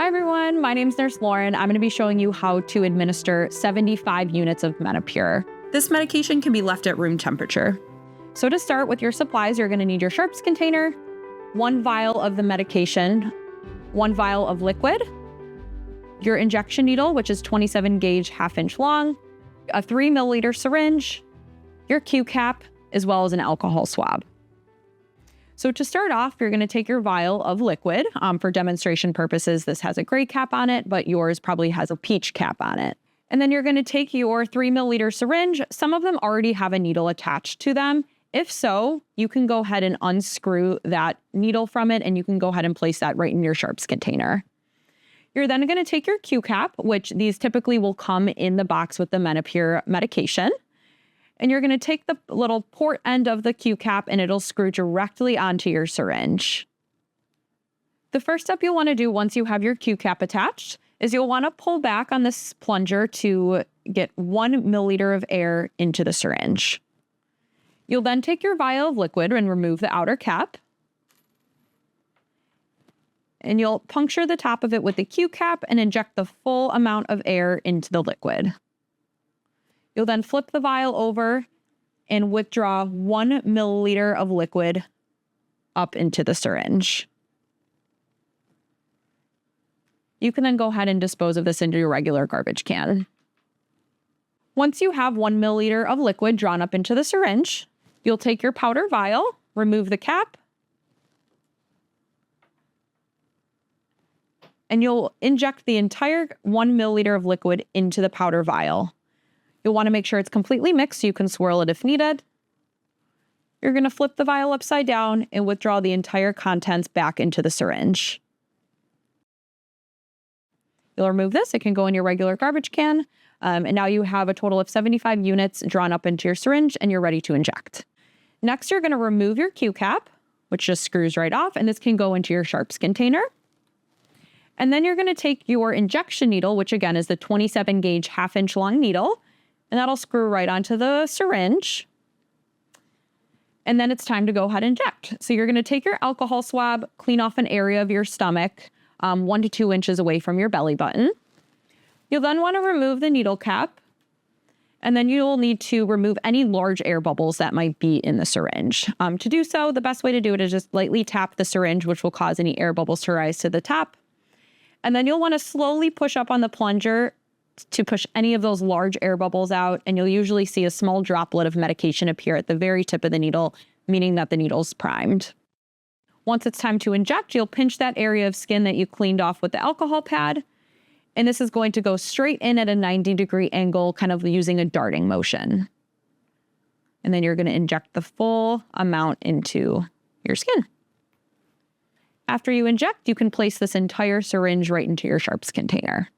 Hi everyone, my name is Nurse Lauren. I'm going to be showing you how to administer 75 units of Menopur. This medication can be left at room temperature. So to start with your supplies, you're going to need your sharps container, 1 vial of the medication, 1 vial of liquid, your injection needle, which is 27 gauge 1/2 inch long, a 3 milliliter syringe, your Q cap, as well as an alcohol swab. So to start off, you're going to take your vial of liquid. For demonstration purposes, this has a gray cap on it, but yours probably has a peach cap on it. And then you're going to take your 3 milliliter syringe. Some of them already have a needle attached to them. If so, you can go ahead and unscrew that needle from it, and you can go ahead and place that right in your sharps container. You're then going to take your Q cap, which these typically will come in the box with the Menopur medication. And you're going to take the little port end of the Q cap and it'll screw directly onto your syringe. The first step you'll want to do once you have your Q cap attached is you'll want to pull back on this plunger to get 1 milliliter of air into the syringe. You'll then take your vial of liquid and remove the outer cap. And you'll puncture the top of it with the Q cap and inject the full amount of air into the liquid. You'll then flip the vial over and withdraw 1 milliliter of liquid up into the syringe. You can then go ahead and dispose of this into your regular garbage can. Once you have 1 milliliter of liquid drawn up into the syringe, you'll take your powder vial, remove the cap, and you'll inject the entire 1 milliliter of liquid into the powder vial. You'll want to make sure it's completely mixed so you can swirl it if needed. You're going to flip the vial upside down and withdraw the entire contents back into the syringe. You'll remove this. It can go in your regular garbage can. And now you have a total of 75 units drawn up into your syringe and you're ready to inject. Next, you're going to remove your Q cap, which just screws right off, and this can go into your sharps container. And then you're going to take your injection needle, which again is the 27 gauge 1/2 inch long needle, and that'll screw right onto the syringe. And then it's time to go ahead and inject. So you're going to take your alcohol swab, clean off an area of your stomach, 1 to 2 inches away from your belly button. You'll then want to remove the needle cap, and then you'll need to remove any large air bubbles that might be in the syringe. To do so, the best way to do it is just lightly tap the syringe, which will cause any air bubbles to rise to the top. And then you'll want to slowly push up on the plunger to push any of those large air bubbles out, and you'll usually see a small droplet of medication appear at the very tip of the needle, meaning that the needle's primed. Once it's time to inject, you'll pinch that area of skin that you cleaned off with the alcohol pad, and this is going to go straight in at a 90-degree angle, kind of using a darting motion. And then you're going to inject the full amount into your skin. After you inject, you can place this entire syringe right into your sharps container.